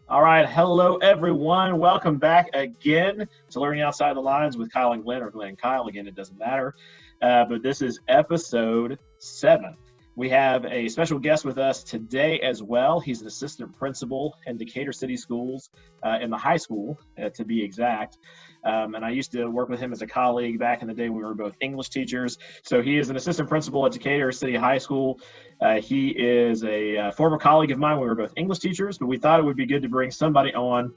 All right, hello everyone. Welcome back again to Learning Outside the Lines with Kyle and Glenn, or Glenn and Kyle. Again, it doesn't matter. But this is episode 7. We have a special guest with us today as well. He's an assistant principal in Decatur City Schools, in the high school, to be exact. And I used to work with him as a colleague back in the day when we were both English teachers. So he is an assistant principal at Decatur City High School. He is a former colleague of mine. We were both English teachers, but we thought it would be good to bring somebody on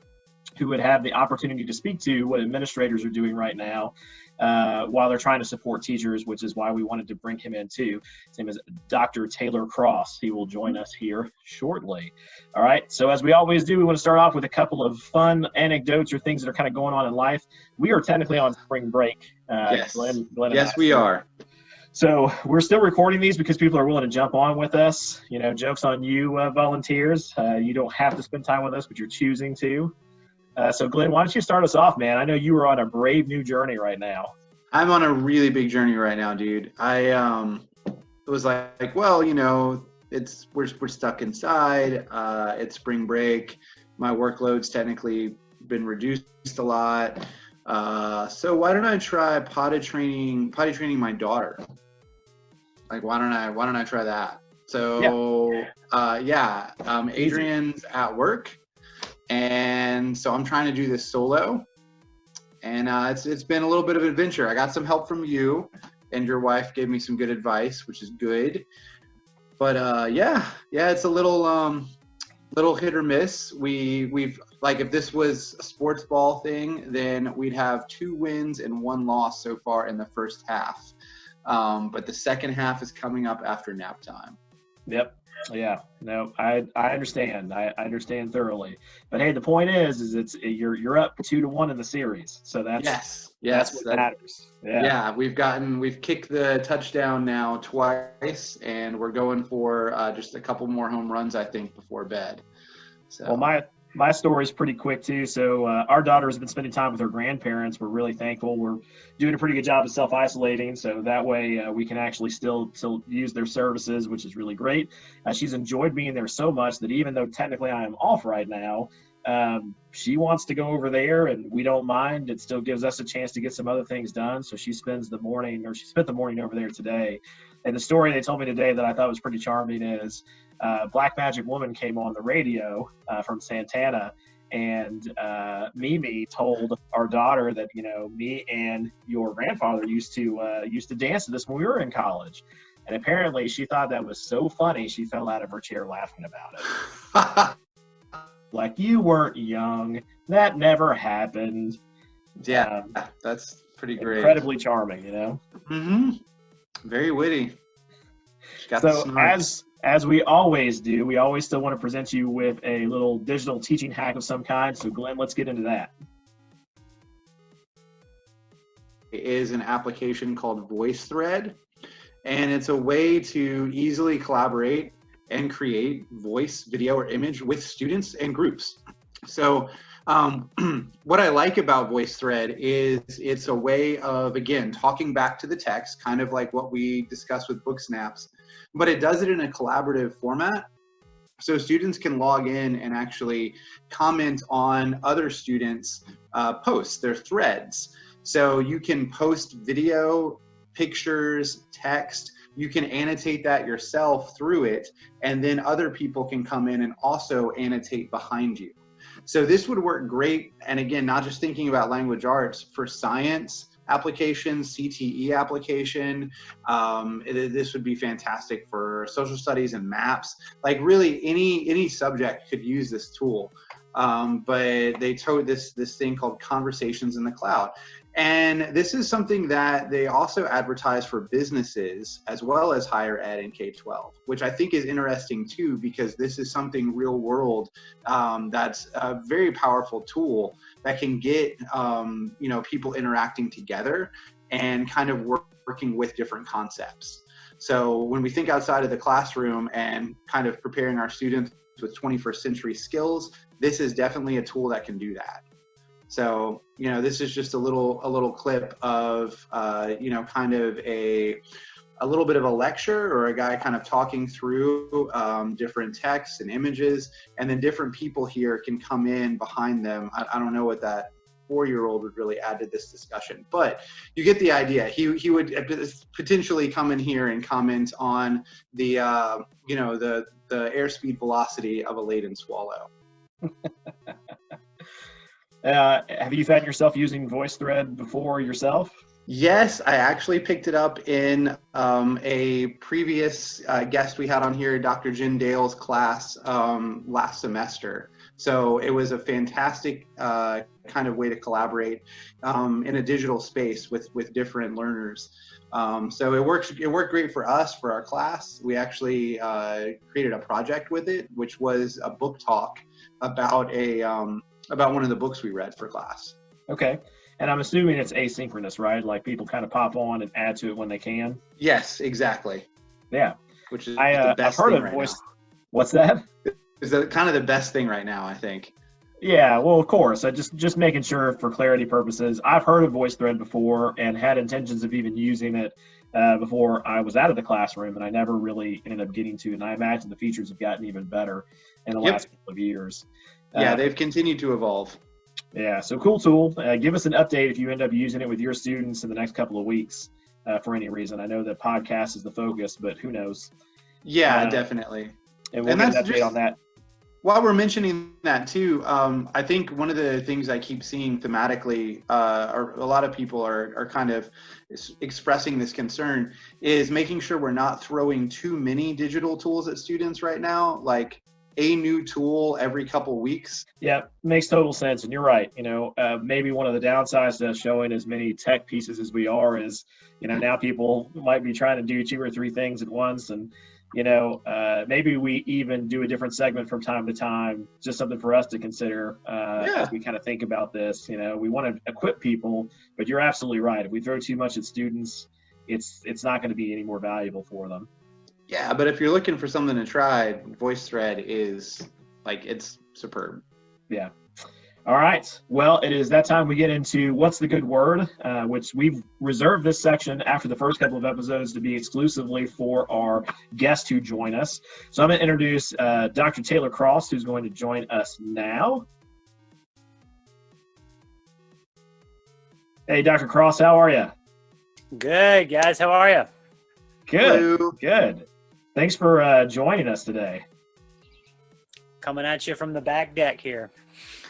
who would have the opportunity to speak to what administrators are doing right now while they're trying to support teachers, which is why we wanted to bring him in too. His name is Dr. Taylor Cross. He will join us here shortly. All right, so as we always do, we want to start off with a couple of fun anecdotes or things that are kind of going on in life. We are technically on spring break. Yes, Glenn yes, we are. So we're still recording these because people are willing to jump on with us. You know, joke's on you, volunteers. You don't have to spend time with us, but you're choosing to. So Glenn, why don't you start us off, man? I know you are on a brave new journey right now. I'm on a really big journey right now, dude. It was like, well, you know, we're stuck inside. It's spring break. My workload's technically been reduced a lot. So why don't I try potty training my daughter? Like, why don't I try that? So, Adrian's at work. And so I'm trying to do this solo, and it's been a little bit of an adventure. I got some help from you, and your wife gave me some good advice, which is good. But it's a little hit or miss. We've like, if this was a sports ball thing, then we'd have 2 wins and 1 loss so far in the first half. But the second half is coming up after nap time. Yep. Yeah, no, I understand. I understand thoroughly. But hey, the point is you're up 2-1 in the series. So that's what matters. Yeah, we've kicked the touchdown now twice, and we're going for just a couple more home runs, I think, before bed. So well, my story is pretty quick too. So our daughter has been spending time with her grandparents. We're really thankful. We're doing a pretty good job of self-isolating, so that way we can actually still use their services, which is really great. She's enjoyed being there so much that even though technically I am off right now, she wants to go over there, and we don't mind. It still gives us a chance to get some other things done. So she spent the morning over there today. And the story they told me today that I thought was pretty charming is Black Magic Woman came on the radio from Santana, and Mimi told our daughter that, you know, me and your grandfather used to dance to this when we were in college. And apparently she thought that was so funny she fell out of her chair laughing about it. Like, you weren't young. That never happened. Yeah, that's pretty great. Incredibly charming, you know? Mm-hmm. Very witty. So as we always do, we always still want to present you with a little digital teaching hack of some kind. So Glenn, let's get into that. It is an application called VoiceThread, and it's a way to easily collaborate and create voice, video, or image with students and groups. So what I like about VoiceThread is it's a way of, again, talking back to the text, kind of like what we discussed with book snaps, but it does it in a collaborative format. So students can log in and actually comment on other students' posts, their threads. So you can post video, pictures, text. You can annotate that yourself through it, and then other people can come in and also annotate behind you. So this would work great, and again, not just thinking about language arts, for science applications, CTE application. This would be fantastic for social studies and maps. Like, really, any subject could use this tool. But they towed this thing called Conversations in the Cloud. And this is something that they also advertise for businesses as well as higher ed and K-12, which I think is interesting too, because this is something real world that's a very powerful tool that can get people interacting together and kind of working with different concepts. So when we think outside of the classroom and kind of preparing our students with 21st century skills, this is definitely a tool that can do that. So, this is just a little clip of, kind of a a little bit of a lecture or a guy kind of talking through different texts and images, and then different people here can come in behind them. I don't know what that 4-year-old would really add to this discussion, but you get the idea. He would potentially come in here and comment on the the airspeed velocity of a laden swallow. Have you found yourself using VoiceThread before yourself? Yes, I actually picked it up in a previous guest we had on here, Dr. Jen Dale's class last semester. So it was a fantastic kind of way to collaborate in a digital space with different learners. So it worked great for us, for our class. We actually created a project with it, which was a book talk about about one of the books we read for class. Okay. And I'm assuming it's asynchronous, right? Like people kind of pop on and add to it when they can. Yes, exactly. Yeah. Which is the best I've heard thing of right voice. now. What's that? Is kind of the best thing right now, I think. Yeah, well, of course. I just making sure for clarity purposes. I've heard of VoiceThread before and had intentions of even using it before I was out of the classroom, and I never really ended up getting to. And I imagine the features have gotten even better in the last couple of years. Yeah, they've continued to evolve. Yeah, so cool tool. Give us an update if you end up using it with your students in the next couple of weeks for any reason. I know that podcast is the focus, but who knows? Yeah, definitely. And we'll get an update on that. While we're mentioning that too, I think one of the things I keep seeing thematically, or a lot of people are kind of expressing this concern, is making sure we're not throwing too many digital tools at students right now, like a new tool every couple weeks. Yeah, makes total sense. And you're right. Maybe one of the downsides to showing as many tech pieces as we are is, now people might be trying to do 2 or 3 things at once. And, maybe we even do a different segment from time to time, just something for us to consider as we kind of think about this. We want to equip people, but you're absolutely right. If we throw too much at students, it's not going to be any more valuable for them. Yeah, but if you're looking for something to try, VoiceThread is it's superb. Yeah. All right. Well, it is that time we get into What's the Good Word, which we've reserved this section after the first couple of episodes to be exclusively for our guests who join us. So I'm going to introduce Dr. Taylor Cross, who's going to join us now. Hey, Dr. Cross, how are you? Good, guys. How are you? Good. Hello. Good. Thanks for joining us today. Coming at you from the back deck here.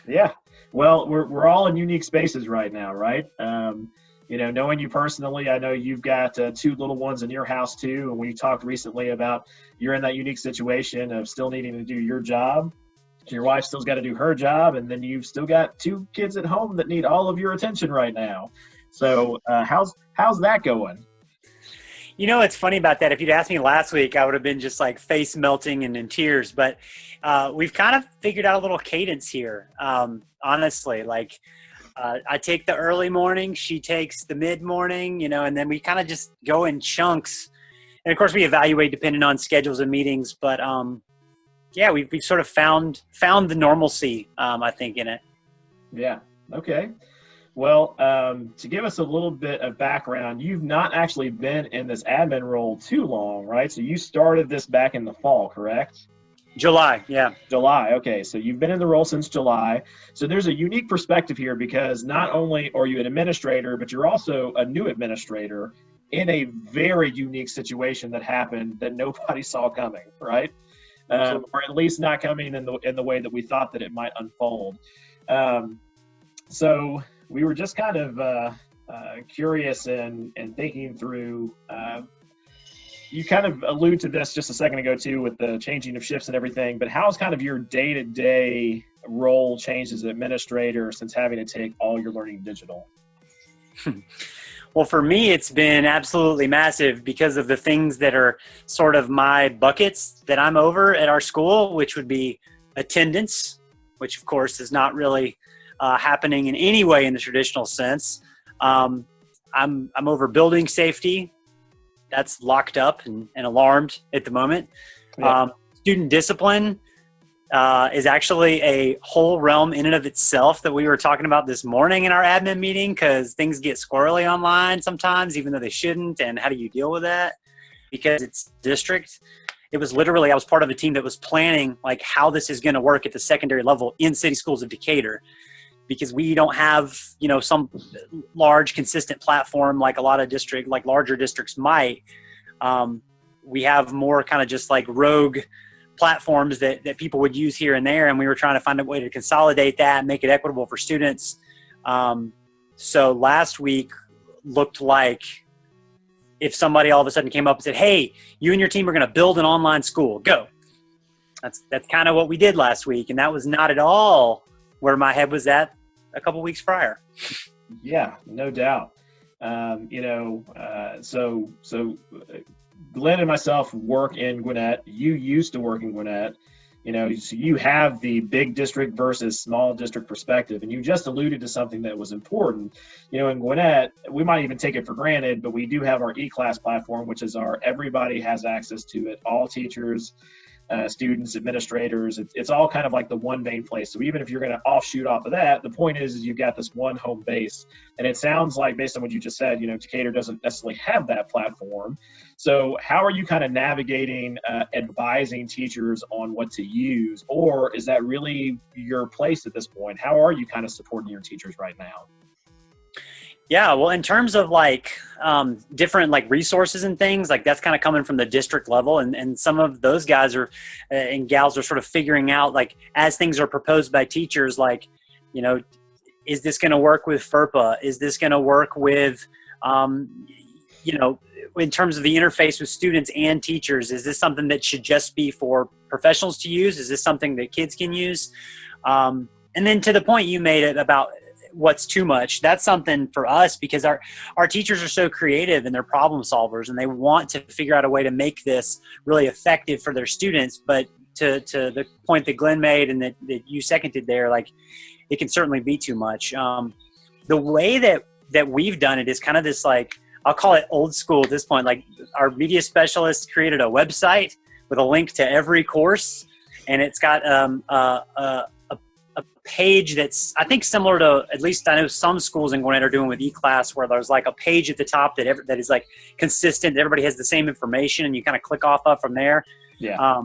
Yeah. Well, we're all in unique spaces right now, right? Knowing you personally, I know you've got 2 little ones in your house too. And we talked recently about you're in that unique situation of still needing to do your job. Your wife still's got to do her job. And then you've still got 2 kids at home that need all of your attention right now. So how's that going? It's funny about that. If you'd asked me last week, I would have been just like face melting and in tears. But we've kind of figured out a little cadence here. Honestly, I take the early morning, she takes the mid morning, and then we kind of just go in chunks. And of course, we evaluate depending on schedules and meetings. But we've sort of found the normalcy, I think, in it. Yeah. Okay. Well, to give us a little bit of background, you've not actually been in this admin role too long, right? So you started this back in the fall, correct? July, yeah. July, okay. So you've been in the role since July. So there's a unique perspective here because not only are you an administrator, but you're also a new administrator in a very unique situation that happened that nobody saw coming, right? Or at least not coming in the way that we thought that it might unfold. So we were just kind of curious and thinking through, you kind of allude to this just a second ago too with the changing of shifts and everything, but how's kind of your day-to-day role changed as an administrator since having to take all your learning digital? Well, for me, it's been absolutely massive because of the things that are sort of my buckets that I'm over at our school, which would be attendance, which of course is not really happening in any way in the traditional sense. I'm over building safety. That's locked up and alarmed at the moment. Yeah. Student discipline is actually a whole realm in and of itself that we were talking about this morning in our admin meeting because things get squirrely online sometimes, even though they shouldn't. And how do you deal with that? because it's district. It was literally, I was part of a team that was planning like how this is going to work at the secondary level in city schools of Decatur, because we don't have, some large consistent platform like a lot of larger districts might. We have more kind of just like rogue platforms that people would use here and there. And we were trying to find a way to consolidate that and make it equitable for students. So last week looked like if somebody all of a sudden came up and said, hey, you and your team are going to build an online school, go. That's kind of what we did last week. And that was not at all where my head was at a couple weeks prior. Yeah, no doubt. So Glenn and myself work in Gwinnett. You used to work in Gwinnett. So you have the big district versus small district perspective, and you just alluded to something that was important. In Gwinnett, we might even take it for granted, but we do have our e-class platform, which is everybody has access to it. All teachers, students, administrators, it's all kind of like the one main place. So even if you're going to offshoot off of that, the point is you've got this one home base. And it sounds like, based on what you just said, Decatur doesn't necessarily have that platform. So how are you kind of navigating, advising teachers on what to use? Or is that really your place at this point? How are you kind of supporting your teachers right now? Yeah, well, in terms of different resources and things, that's kind of coming from the district level, and some of those guys and gals are sort of figuring out as things are proposed by teachers, is this going to work with FERPA? Is this going to work with, in terms of the interface with students and teachers? Is this something that should just be for professionals to use? Is this something that kids can use? And then to the point you made about what's too much, that's something for us, because our teachers are so creative and they're problem solvers, and they want to figure out a way to make this really effective for their students. But to the point that Glenn made and that you seconded there, it can certainly be too much. The way that we've done it is kind of this, I'll call it old school at this point. Our media specialist created a website with a link to every course, and it's got a page that's, I think, similar to, at least I know some schools in Gwinnett are doing with eClass, where there's a page at the top that is consistent. Everybody has the same information, and you kind of click off of from there. Yeah.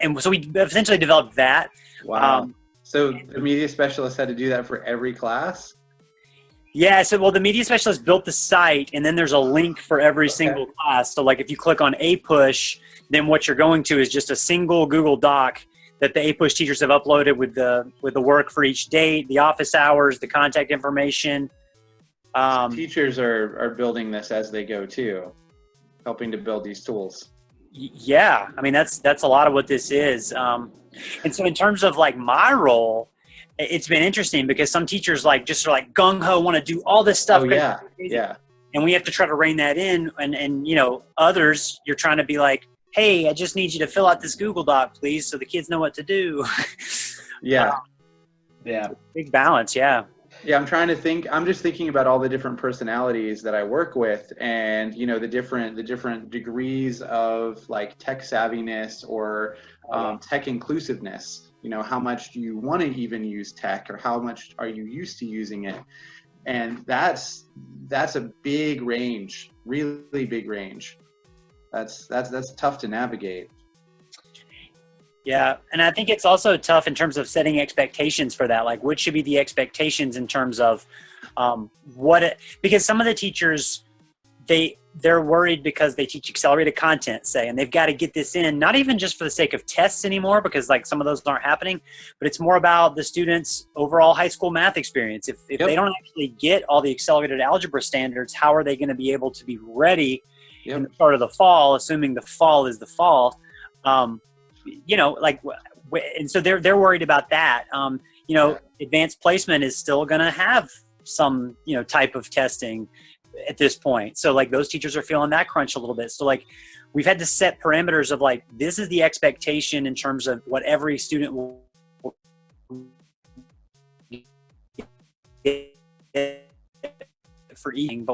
And so we essentially developed that. Wow. So the media specialist had to do that for every class? Yeah. So, the media specialist built the site, and then there's a link for every single class. So if you click on APUSH, then what you're going to is just a single Google Doc that the APUSH teachers have uploaded with the work for each date, the office hours, the contact information. So teachers are building this as they go too, helping to build these tools. Yeah, I mean that's a lot of what this is. And so in terms of my role, it's been interesting because some teachers just are gung ho, want to do all this stuff. Oh yeah, yeah. And we have to try to rein that in. And others, you're trying to be hey, I just need you to fill out this Google Doc, please, so the kids know what to do. Yeah. Yeah. Big balance, yeah. Yeah, I'm just thinking about all the different personalities that I work with, and the different degrees of tech savviness or tech inclusiveness. How much do you want to even use tech, or how much are you used to using it? And that's a big range, really big range. That's tough to navigate. Yeah, and I think it's also tough in terms of setting expectations for that. What should be the expectations in terms of because some of the teachers, they're worried because they teach accelerated content, say, and they've got to get this in, not even just for the sake of tests anymore, because some of those aren't happening, but it's more about the students' overall high school math experience. If they don't actually get all the accelerated algebra standards, how are they going to be able to be ready in the start of the fall, assuming the fall is the fall? And so they're worried about that. Advanced placement is still going to have some, type of testing at this point. So those teachers are feeling that crunch a little bit. So we've had to set parameters of this is the expectation in terms of what every student will get for eating.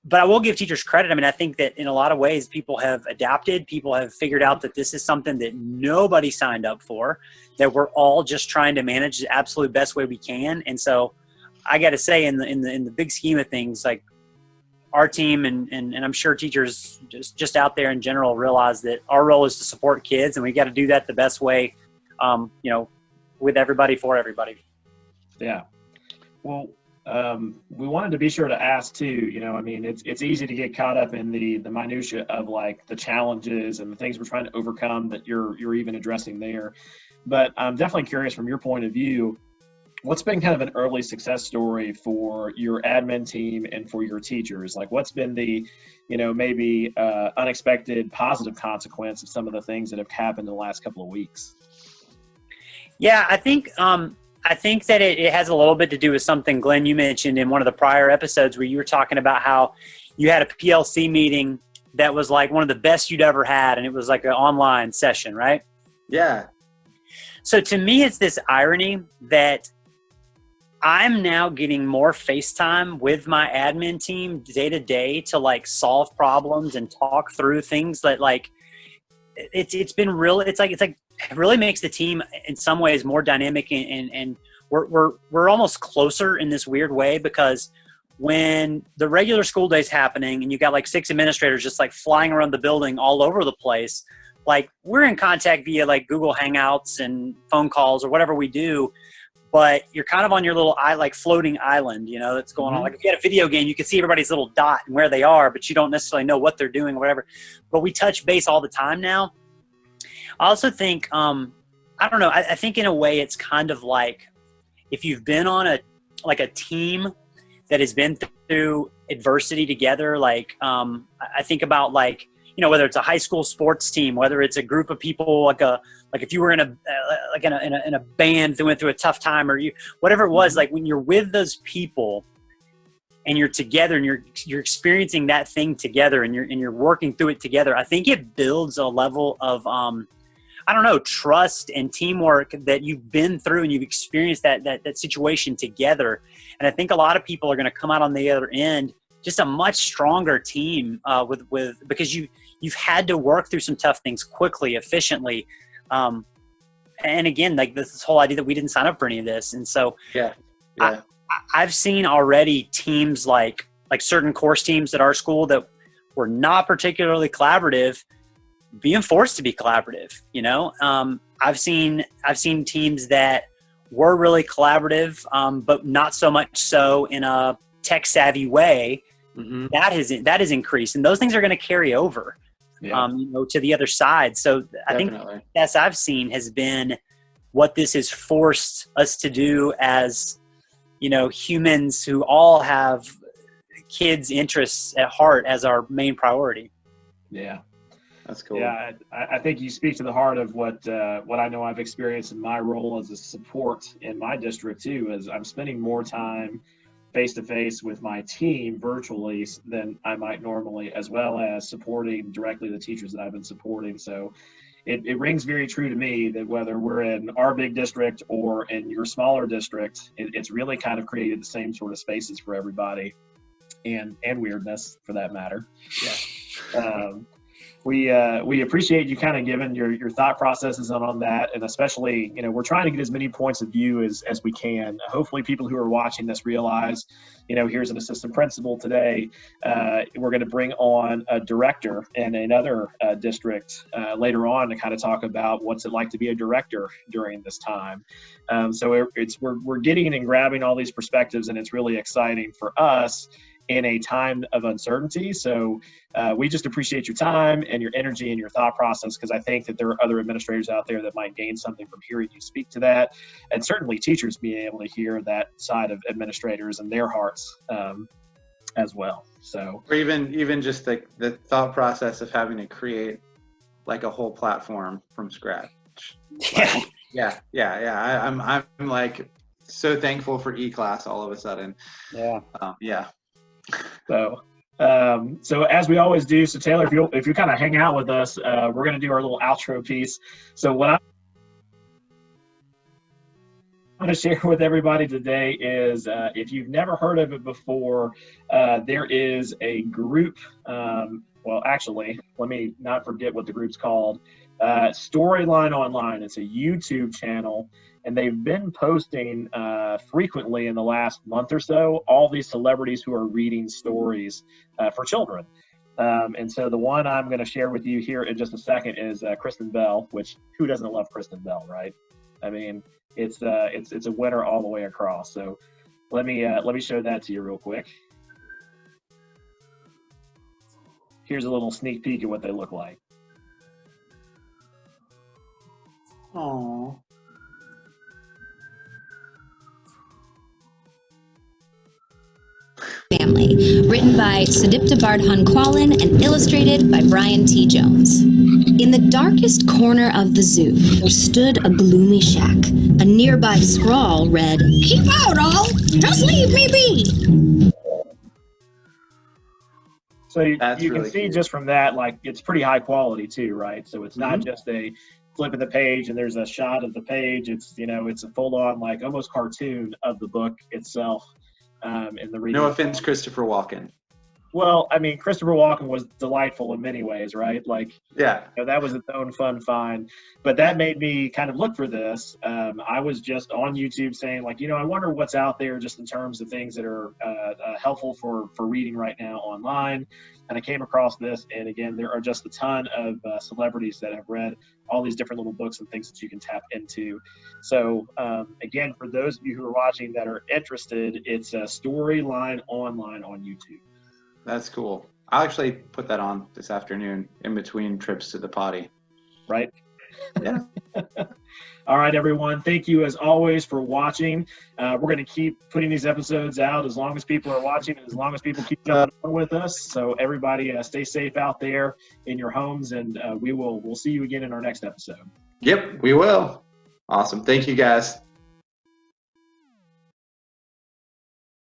But I will give teachers credit. I mean, I think that in a lot of ways, people have adapted. People have figured out that this is something that nobody signed up for, that we're all just trying to manage the absolute best way we can. And so I got to say, in the big scheme of things, our team and I'm sure teachers just out there in general realize that our role is to support kids, and we got to do that the best way, with everybody, for everybody. Yeah. Well, we wanted to be sure to ask too, it's easy to get caught up in the minutia of like the challenges and the things we're trying to overcome that you're even addressing there. But I'm definitely curious from your point of view, what's been kind of an early success story for your admin team and for your teachers? Like what's been the, maybe unexpected positive consequence of some of the things that have happened in the last couple of weeks? Yeah, I think that it has a little bit to do with something, Glenn, you mentioned in one of the prior episodes where you were talking about how you had a PLC meeting that was like one of the best you'd ever had, and it was like an online session, right? Yeah. So to me, it's this irony that I'm now getting more FaceTime with my admin team day to day to like solve problems and talk through things that like it's been real. It's like it really makes the team in some ways more dynamic, and we're almost closer in this weird way, because when the regular school day's happening and you got like 6 administrators just like flying around the building all over the place, like we're in contact via like Google Hangouts and phone calls or whatever we do, but you're kind of on your little floating island, that's going on. Like if you had a video game, you can see everybody's little dot and where they are, but you don't necessarily know what they're doing or whatever. But we touch base all the time now. I also think, I don't know, I think in a way it's kind of like if you've been on a team that has been through adversity together, like I think about like, whether it's a high school sports team, whether it's a group of people, like if you were in a band that went through a tough time, or whatever it was, like when you're with those people and you're together and you're experiencing that thing together and you're working through it together, I think it builds a level of trust and teamwork that you've been through and you've experienced that situation together. And I think a lot of people are going to come out on the other end just a much stronger team because you've had to work through some tough things quickly, efficiently. And again, like this whole idea that we didn't sign up for any of this. And so I've seen already teams like certain course teams at our school that were not particularly collaborative being forced to be collaborative. I've seen teams that were really collaborative, but not so much so in a tech savvy way. Mm-hmm. That has increased, and those things are going to carry over, to the other side. So I think the best I've seen has been what this has forced us to do as, humans who all have kids' interests at heart as our main priority. Yeah. That's cool. Yeah, I think you speak to the heart of what I know I've experienced in my role as a support in my district too, is I'm spending more time face-to-face with my team virtually than I might normally, as well as supporting directly the teachers that I've been supporting. So it rings very true to me that whether we're in our big district or in your smaller district, it's really kind of created the same sort of spaces for everybody, and weirdness for that matter. Yeah. We appreciate you kind of giving your thought processes on that, and especially, we're trying to get as many points of view as we can. Hopefully people who are watching this realize, here's an assistant principal today. We're going to bring on a director in another district later on to kind of talk about what's it like to be a director during this time. So we're getting and grabbing all these perspectives, and it's really exciting for us in a time of uncertainty. So we just appreciate your time and your energy and your thought process, because I think that there are other administrators out there that might gain something from hearing you speak to that, and certainly teachers being able to hear that side of administrators and their hearts as well. So, or even just the thought process of having to create like a whole platform from scratch. Yeah. I'm like so thankful for eClass all of a sudden. Yeah. So as we always do, so Taylor, if you kind of hang out with us, we're going to do our little outro piece. So what I'm going to share with everybody today is, if you've never heard of it before, there is a group. Well, actually, let me not forget what the group's called. Storytime Online. It's a YouTube channel. and they've been posting frequently in the last month or so all these celebrities who are reading stories for children. And so the one I'm going to share with you here in just a second is Kristen Bell, which who doesn't love Kristen Bell, right? I mean, it's a winner all the way across. So let me show that to you real quick. Here's a little sneak peek at what they look like. Aww. Family, written by Sudipta Bardhan-Quallen and illustrated by Brian T. Jones. In the darkest corner of the zoo, there stood a gloomy shack. A nearby scrawl read, "Keep out, all! Just leave me be!" So you That's can really see cute. just from that, like, it's pretty high quality too, right? So it's not just a flip of the page and there's a shot of the page. It's, it's a full on, like, almost cartoon of the book itself. In the reading. No offense, Christopher Walken. Well, I mean, Christopher Walken was delightful in many ways, right? Like, Yeah. that was its own fun find. But that made me kind of look for this. I was just on YouTube saying, like, I wonder what's out there just in terms of things that are helpful for reading right now online. And I came across this. And again, there are just a ton of celebrities that have read all these different little books and things that you can tap into. So again, for those of you who are watching that are interested, it's Storytime Online on YouTube. That's cool. I'll actually put that on this afternoon in between trips to the potty. Right? Yeah. All right, everyone. Thank you, as always, for watching. We're going to keep putting these episodes out as long as people are watching and as long as people keep jumping on with us. So everybody stay safe out there in your homes, and we'll see you again in our next episode. Yep, we will. Awesome. Thank you, guys.